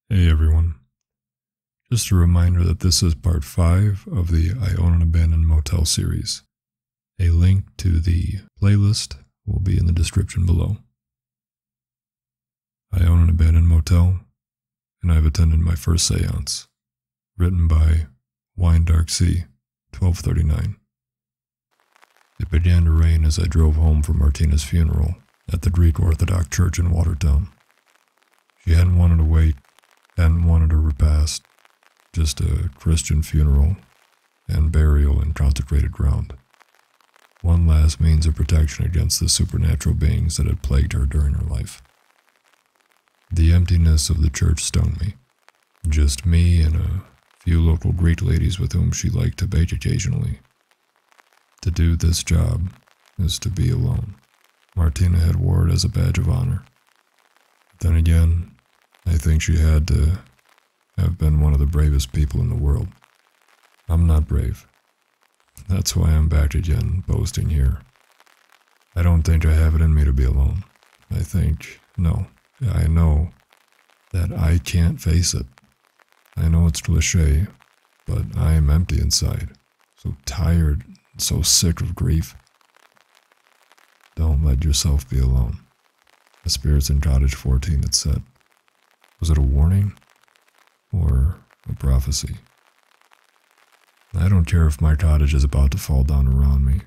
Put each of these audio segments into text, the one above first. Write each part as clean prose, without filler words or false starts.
Hey everyone. Just a reminder that this is part 5 of the I Own an Abandoned Motel series. A link to the playlist will be in the description below. I own an abandoned motel, and I've attended my first séance. Written by Wine Dark Sea, 1239. It began to rain as I drove home from Martina's funeral at the Greek Orthodox Church in Watertown. She hadn't wanted to wait, hadn't wanted a repast, just a Christian funeral and burial in consecrated ground. One last means of protection against the supernatural beings that had plagued her during her life. The emptiness of the church stung me. Just me and a few local Greek ladies with whom she liked to bake occasionally. To do this job is to be alone. Martina had wore it as a badge of honor. But then again, I think she had to have been one of the bravest people in the world. I'm not brave. That's why I'm back again, boasting here. I don't think I have it in me to be alone. I know that I can't face it. I know it's cliche, but I am empty inside. So tired, so sick of grief. Don't let yourself be alone. The spirits in Cottage 14 had said. Was it a warning? Or a prophecy? I don't care if my cottage is about to fall down around me.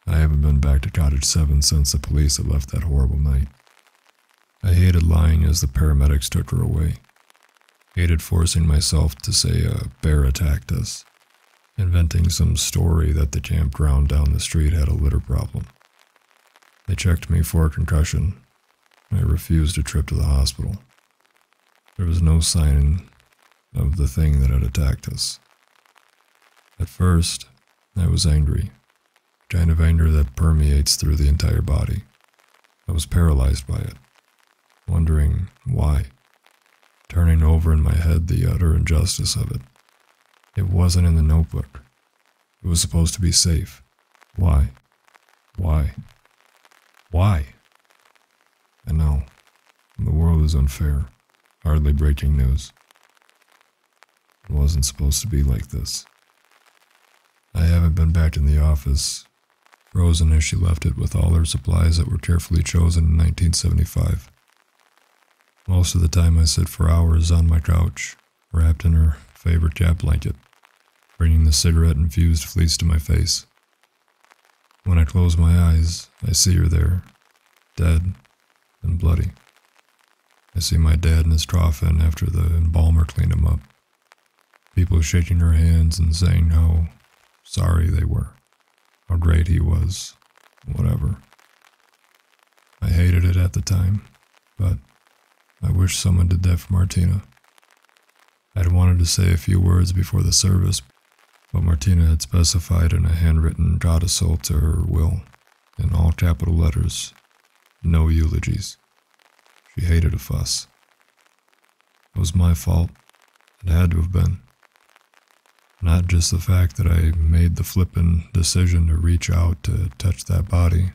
I haven't been back to Cottage 7 since the police had left that horrible night. I hated lying as the paramedics took her away. Hated forcing myself to say a bear attacked us. Inventing some story that the campground down the street had a litter problem. They checked me for a concussion. I refused a trip to the hospital. There was no sign of the thing that had attacked us. At first, I was angry. Kind of anger that permeates through the entire body. I was paralyzed by it. Wondering why. Turning over in my head the utter injustice of it. It wasn't in the notebook. It was supposed to be safe. Why? Why? Why? I know. The world is unfair. Hardly breaking news. It wasn't supposed to be like this. I haven't been back in the office, frozen as she left it with all her supplies that were carefully chosen in 1975. Most of the time I sit for hours on my couch, wrapped in her favorite cat blanket, bringing the cigarette-infused fleece to my face. When I close my eyes, I see her there, dead and bloody. I see my dad in his coffin after the embalmer cleaned him up. People shaking their hands and saying how sorry they were, how great he was, whatever. I hated it at the time, but I wish someone did that for Martina. I'd wanted to say a few words before the service, but Martina had specified in a handwritten codicil to her will, in all capital letters, no eulogies. She hated a fuss. It was my fault. It had to have been. Not just the fact that I made the flippin' decision to reach out to touch that body.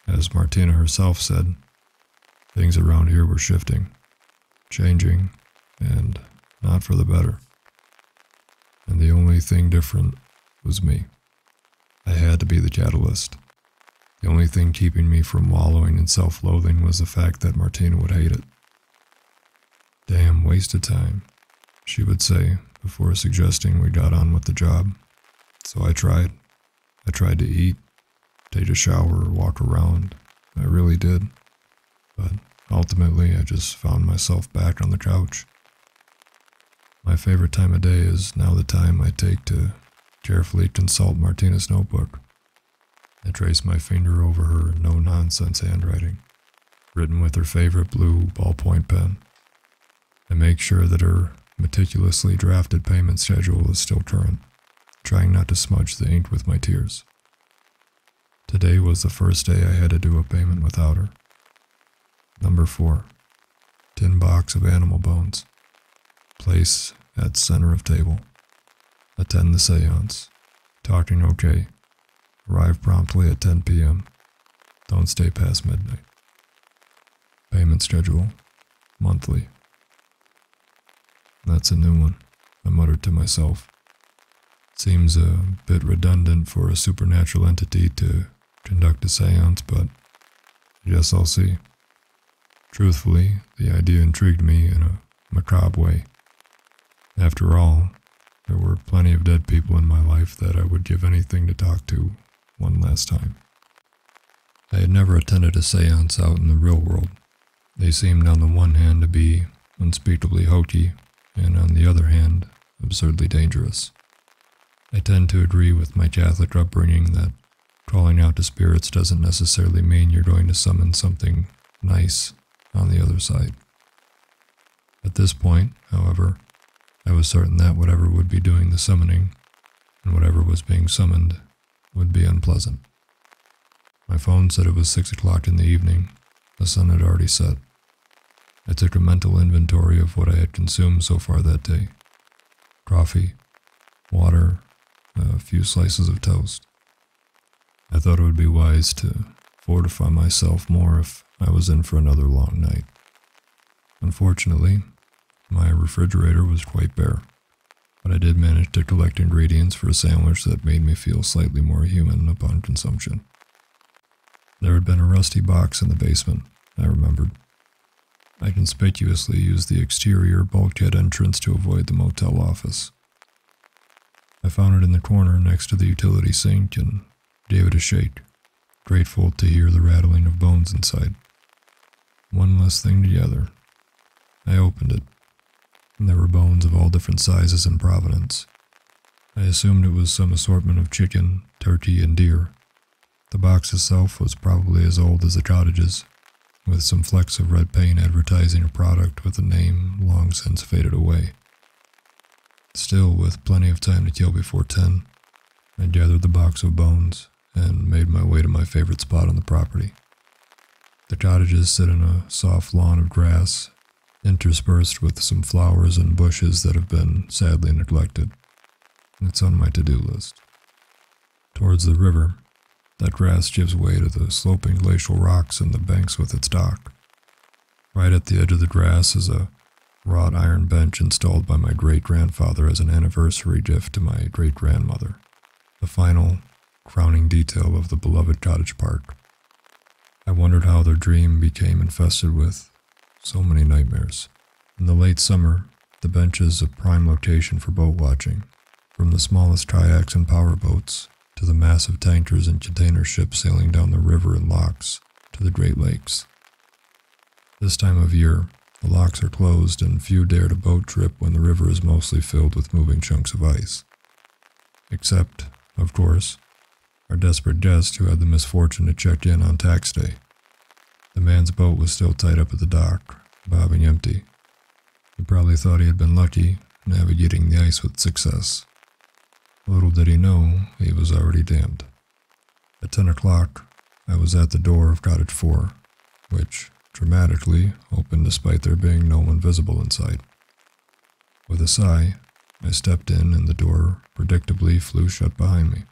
As Martina herself said, things around here were shifting, changing, and not for the better. And the only thing different was me. I had to be the catalyst. The only thing keeping me from wallowing in self-loathing was the fact that Martina would hate it. Damn waste of time, she would say before suggesting we got on with the job. So I tried. I tried to eat, take a shower, walk around. I really did. But ultimately I just found myself back on the couch. My favorite time of day is now the time I take to carefully consult Martina's notebook. I trace my finger over her no-nonsense handwriting, written with her favorite blue ballpoint pen. I make sure that her meticulously drafted payment schedule is still current, trying not to smudge the ink with my tears. Today was the first day I had to do a payment without her. Number 4. Tin box of animal bones. Place at center of table. Attend the séance. Talking okay. Arrive promptly at 10 p.m. Don't stay past midnight. Payment schedule. Monthly. That's a new one, I muttered to myself. Seems a bit redundant for a supernatural entity to conduct a séance, but I guess I'll see. Truthfully, the idea intrigued me in a macabre way. After all, there were plenty of dead people in my life that I would give anything to talk to one last time. I had never attended a séance out in the real world. They seemed on the one hand to be unspeakably hokey, and on the other hand, absurdly dangerous. I tend to agree with my Catholic upbringing that calling out to spirits doesn't necessarily mean you're going to summon something nice on the other side. At this point, however, I was certain that whatever would be doing the summoning, and whatever was being summoned, would be unpleasant. My phone said it was 6 o'clock in the evening. The sun had already set. I took a mental inventory of what I had consumed so far that day. Coffee, water, a few slices of toast. I thought it would be wise to fortify myself more if I was in for another long night. Unfortunately, my refrigerator was quite bare, but I did manage to collect ingredients for a sandwich that made me feel slightly more human upon consumption. There had been a rusty box in the basement, I remembered. I conspicuously used the exterior bulkhead entrance to avoid the motel office. I found it in the corner next to the utility sink and gave it a shake, grateful to hear the rattling of bones inside. One less thing together. I opened it, and there were bones of all different sizes and provenance. I assumed it was some assortment of chicken, turkey, and deer. The box itself was probably as old as the cottages, with some flecks of red paint advertising a product with a name long since faded away. Still, with plenty of time to kill before 10, I gathered the box of bones and made my way to my favorite spot on the property. The cottages sit in a soft lawn of grass, interspersed with some flowers and bushes that have been sadly neglected. It's on my to-do list. Towards the river, that grass gives way to the sloping glacial rocks and the banks with its dock. Right at the edge of the grass is a wrought iron bench installed by my great-grandfather as an anniversary gift to my great-grandmother, the final, crowning detail of the beloved cottage park. I wondered how their dream became infested with so many nightmares. In the late summer, the bench is a prime location for boat watching, from the smallest kayaks and powerboats to the massive tankers and container ships sailing down the river in locks to the Great Lakes. This time of year, the locks are closed and few dare to boat trip when the river is mostly filled with moving chunks of ice. Except, of course, our desperate guest who had the misfortune to check in on tax day. The man's boat was still tied up at the dock, bobbing empty. He probably thought he had been lucky, navigating the ice with success. Little did he know, he was already damned. At 10 o'clock, I was at the door of Cottage 4, which, dramatically, opened despite there being no one visible inside. With a sigh, I stepped in and the door predictably flew shut behind me.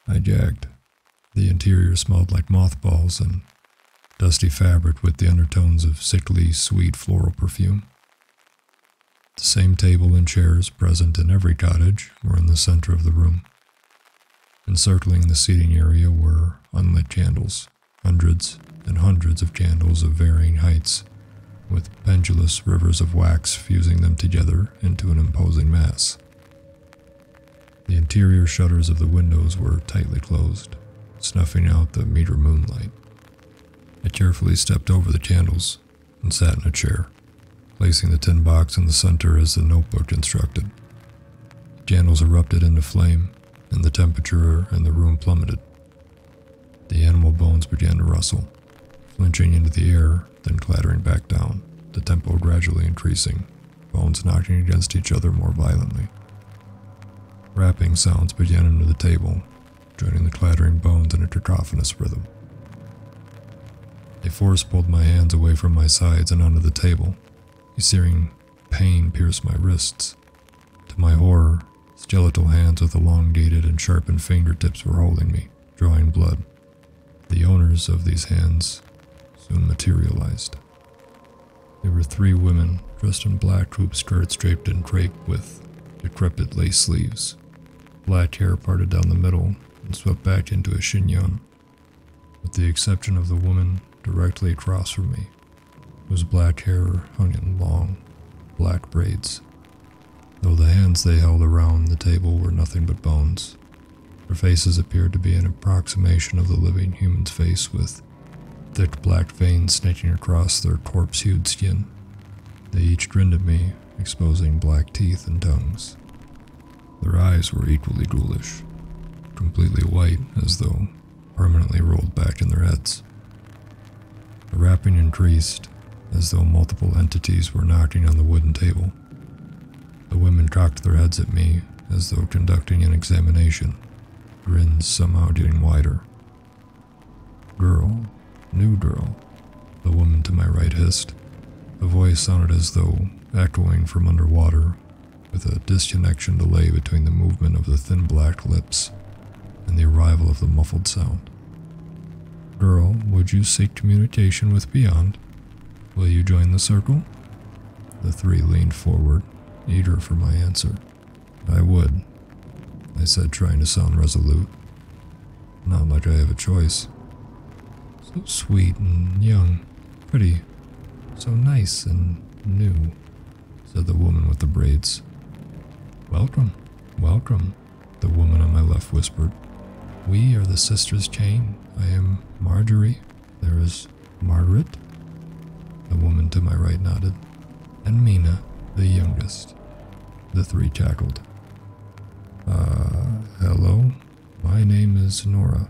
I gagged. The interior smelled like mothballs and dusty fabric with the undertones of sickly, sweet floral perfume. The same table and chairs present in every cottage were in the center of the room. Encircling the seating area were unlit candles, hundreds and hundreds of candles of varying heights, with pendulous rivers of wax fusing them together into an imposing mass. The interior shutters of the windows were tightly closed, snuffing out the meager moonlight. I carefully stepped over the candles and sat in a chair, placing the tin box in the center as the notebook instructed. The candles erupted into flame, and the temperature in the room plummeted. The animal bones began to rustle, flinching into the air, then clattering back down, the tempo gradually increasing, bones knocking against each other more violently. Rapping sounds began under the table, joining the clattering bones in a cacophonous rhythm. A force pulled my hands away from my sides and onto the table. A searing pain pierced my wrists. To my horror, skeletal hands with elongated and sharpened fingertips were holding me, drawing blood. The owners of these hands soon materialized. There were 3 women dressed in black hoop skirts draped in crepe with decrepit lace sleeves, black hair parted down the middle and swept back into a chignon, with the exception of the woman directly across from me, whose black hair hung in long, black braids, though the hands they held around the table were nothing but bones. Their faces appeared to be an approximation of the living human's face, with thick black veins snaking across their corpse-hued skin. They each grinned at me, exposing black teeth and tongues. Their eyes were equally ghoulish, completely white as though permanently rolled back in their heads. The rapping increased, as though multiple entities were knocking on the wooden table. The women cocked their heads at me as though conducting an examination, grins somehow getting wider. "Girl, new girl," the woman to my right hissed. The voice sounded as though echoing from underwater, with a disconnection delay between the movement of the thin black lips and the arrival of the muffled sound. "Girl, would you seek communication with Beyond? Will you join the circle?" The 3 leaned forward, eager for my answer. "I would," I said, trying to sound resolute. "Not like I have a choice." "So sweet and young, pretty, so nice and new," said the woman with the braids. "Welcome, welcome," the woman on my left whispered. "We are the Sisters Kane. I am Marjorie. There is Margaret." The woman to my right nodded. "And Mina, the youngest." The 3 cackled. Hello? My name is Nora."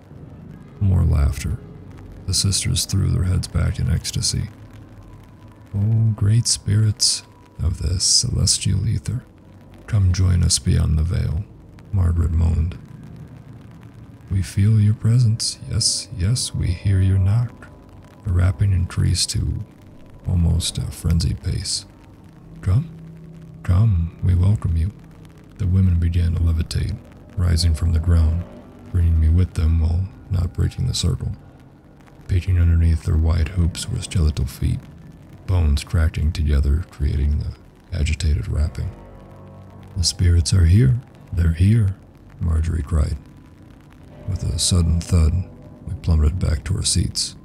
More laughter. The sisters threw their heads back in ecstasy. "Oh, great spirits of the celestial ether, come join us beyond the veil," Margaret moaned. "We feel your presence. Yes, yes, we hear your knock." The rapping increased to almost a frenzied pace. "Come, come, we welcome you." The women began to levitate, rising from the ground, bringing me with them while not breaking the circle. Peeking underneath their wide hoops were skeletal feet, bones cracking together, creating the agitated rapping. "The spirits are here. They're here," Marjorie cried. With a sudden thud, we plummeted back to our seats.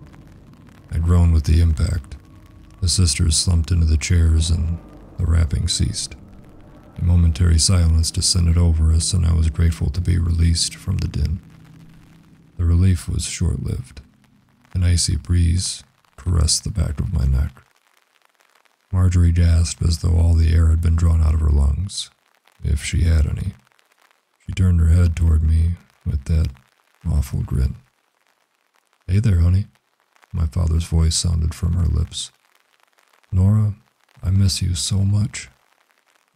I groaned with the impact. The sisters slumped into the chairs and the rapping ceased. A momentary silence descended over us, and I was grateful to be released from the din. The relief was short-lived. An icy breeze caressed the back of my neck. Marjorie gasped as though all the air had been drawn out of her lungs, if she had any. She turned her head toward me with that awful grin. "Hey there, honey," my father's voice sounded from her lips. "Nora, I miss you so much."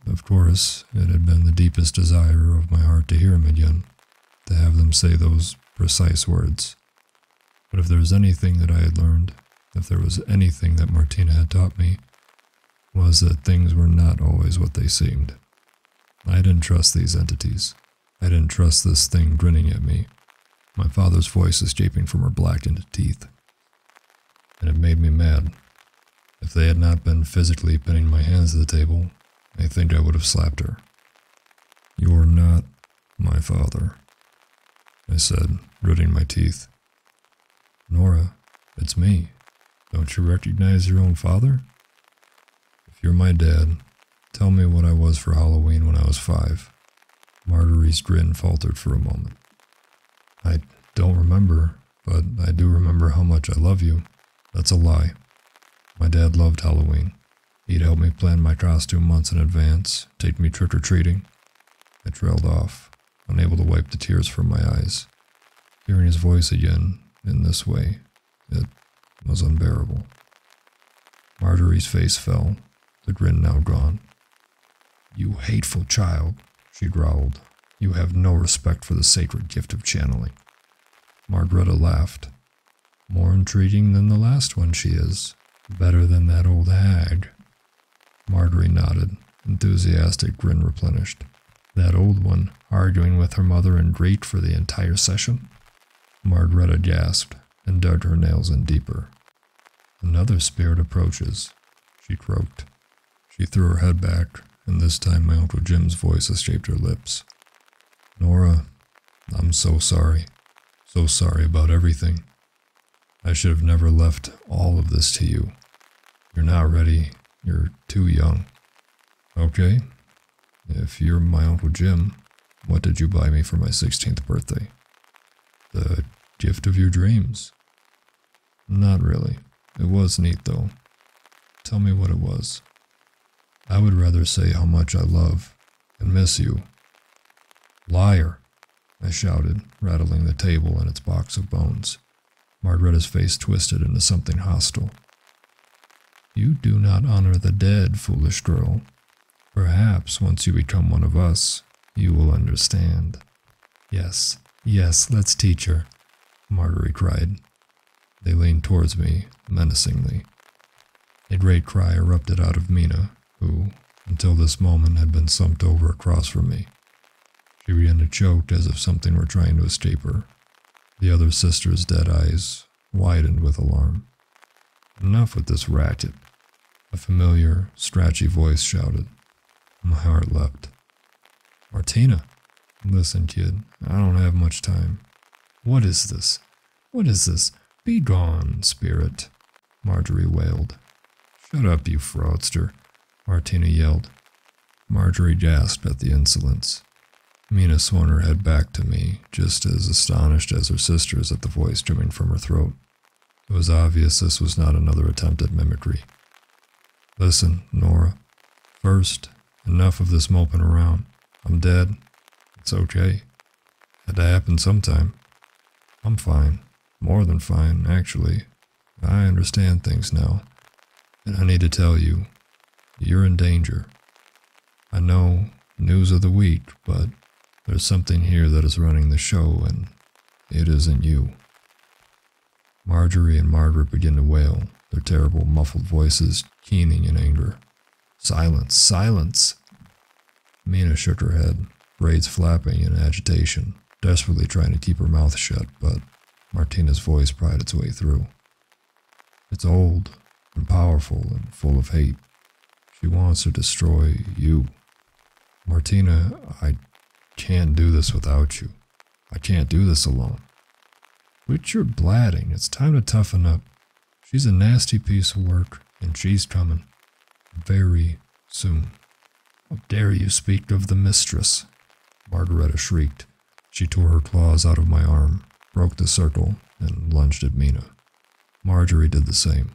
Of course, it had been the deepest desire of my heart to hear him again, to have them say those precise words. But if there was anything that I had learned, if there was anything that Martina had taught me, was that things were not always what they seemed. I didn't trust these entities. I didn't trust this thing grinning at me, my father's voice escaping from her blackened teeth. And it made me mad. If they had not been physically pinning my hands to the table, I think I would have slapped her. "You're not my father," I said, gritting my teeth. "Nora, it's me. Don't you recognize your own father? If you're my dad, tell me what I was for Halloween when I was 5. Marjorie's grin faltered for a moment. "I don't remember, but I do remember how much I love you." "That's a lie. My dad loved Halloween. He'd help me plan my costume months in advance, take me trick-or-treating." I trailed off, unable to wipe the tears from my eyes. Hearing his voice again, in this way, it was unbearable. Marjorie's face fell, the grin now gone. "You hateful child," she growled. "You have no respect for the sacred gift of channeling." Margareta laughed. "More intriguing than the last one she is. Better than that old hag." Marjorie nodded, enthusiastic grin replenished. "That old one, arguing with her mother and great for the entire session?" Margareta gasped and dug her nails in deeper. "Another spirit approaches," she croaked. She threw her head back, and this time my Uncle Jim's voice escaped her lips. Nora, I'm so sorry. So sorry about everything. I should have never left all of this to you. You're not ready. You're too young. Okay, if you're my Uncle Jim, what did you buy me for my 16th birthday? The gift of your dreams. Not really. It was neat, though. Tell me what it was. I would rather say how much I love and miss you. Liar, I shouted, rattling the table and its box of bones. Margaretta's face twisted into something hostile. You do not honor the dead, foolish girl. Perhaps once you become one of us, you will understand. Yes, let's teach her, Marjorie cried. They leaned towards me, menacingly. A great cry erupted out of Mina, who, until this moment, had been slumped over across from me. She began to choke as if something were trying to escape her. The other sister's dead eyes widened with alarm. Enough with this racket, a familiar, scratchy voice shouted. My heart leapt. Martina, listen, kid, I don't have much time. What is this? What is this? Be gone, spirit, Marjorie wailed. Shut up, you fraudster, Martina yelled. Marjorie gasped at the insolence. Mina swung her head back to me, just as astonished as her sisters at the voice coming from her throat. It was obvious this was not another attempt at mimicry. Listen, Nora. First, enough of this moping around. I'm dead. It's okay. Had to happen sometime. I'm fine. More than fine, actually. I understand things now. And I need to tell you, you're in danger. I know, news of the week, but there's something here that is running the show, and it isn't you. Marjorie and Margaret begin to wail, their terrible, muffled voices keening in anger. Silence, silence! Mina shook her head, braids flapping in agitation, desperately trying to keep her mouth shut, but Martina's voice pried its way through. It's old and powerful and full of hate. She wants to destroy you. Martina, I can't do this without you. I can't do this alone. Quit your blatting. It's time to toughen up. She's a nasty piece of work, and she's coming. Very soon. How dare you speak of the mistress? Margaretta shrieked. She tore her claws out of my arm, broke the circle, and lunged at Mina. Marjorie did the same.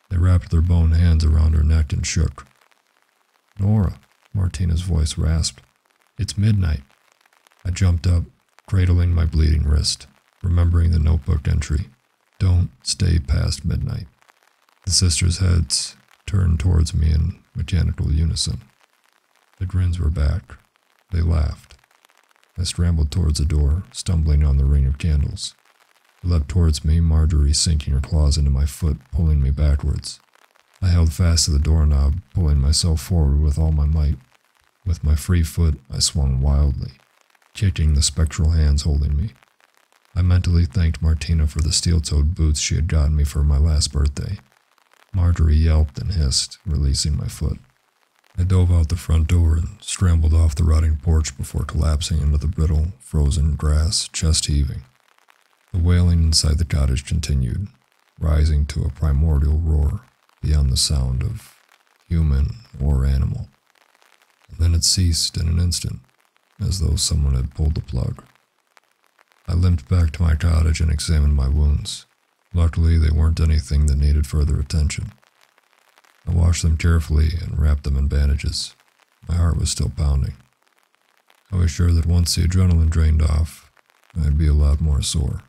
They wrapped their bone hands around her neck and shook. Nora, Martina's voice rasped. It's midnight. I jumped up, cradling my bleeding wrist, remembering the notebook entry. Don't stay past midnight. The sisters' heads turned towards me in mechanical unison. The grins were back. They laughed. I scrambled towards the door, stumbling on the ring of candles. They leapt towards me, Marjorie sinking her claws into my foot, pulling me backwards. I held fast to the doorknob, pulling myself forward with all my might. With my free foot, I swung wildly, kicking the spectral hands holding me. I mentally thanked Martina for the steel-toed boots she had gotten me for my last birthday. Marjorie yelped and hissed, releasing my foot. I dove out the front door and scrambled off the rotting porch before collapsing into the brittle, frozen grass, chest heaving. The wailing inside the cottage continued, rising to a primordial roar beyond the sound of human or animal. And then it ceased in an instant, as though someone had pulled the plug. I limped back to my cottage and examined my wounds. Luckily, they weren't anything that needed further attention. I washed them carefully and wrapped them in bandages. My heart was still pounding. I was sure that once the adrenaline drained off, I'd be a lot more sore.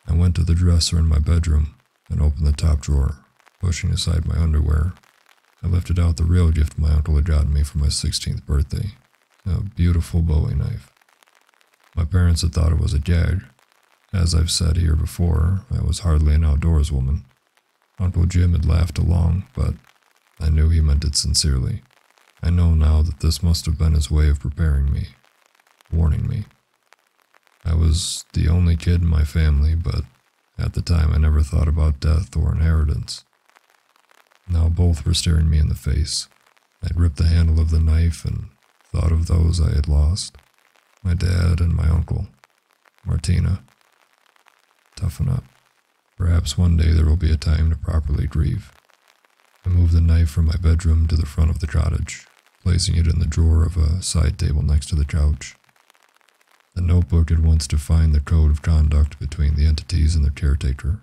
I went to the dresser in my bedroom and opened the top drawer, pushing aside my underwear. I lifted out the real gift my uncle had gotten me for my 16th birthday, a beautiful Bowie knife. My parents had thought it was a gag. As I've said here before, I was hardly an outdoors woman. Uncle Jim had laughed along, but I knew he meant it sincerely. I know now that this must have been his way of preparing me, warning me. I was the only kid in my family, but at the time I never thought about death or inheritance. Now both were staring me in the face. I gripped the handle of the knife and thought of those I had lost. My dad and my uncle. Martina. Toughen up. Perhaps one day there will be a time to properly grieve. I moved the knife from my bedroom to the front of the cottage, placing it in the drawer of a side table next to the couch. The notebook had once defined the code of conduct between the entities and their caretaker.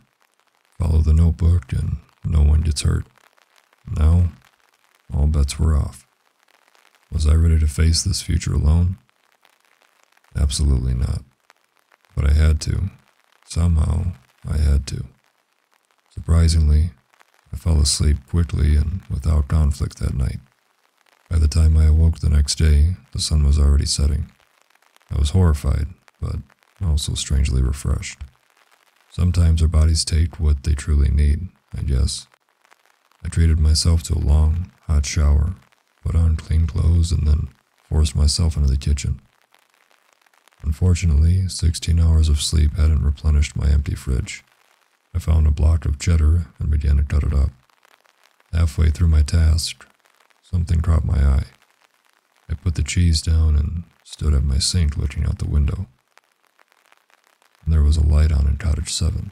Follow the notebook and no one gets hurt. Now, all bets were off. Was I ready to face this future alone? Absolutely not. But I had to. Somehow, I had to. Surprisingly, I fell asleep quickly and without conflict that night. By the time I awoke the next day, the sun was already setting. I was horrified, but also strangely refreshed. Sometimes our bodies take what they truly need, I guess. I treated myself to a long, hot shower, put on clean clothes, and then forced myself into the kitchen. Unfortunately, 16 hours of sleep hadn't replenished my empty fridge. I found a block of cheddar and began to cut it up. Halfway through my task, something caught my eye. I put the cheese down and stood at my sink looking out the window. There was a light on in Cottage 7.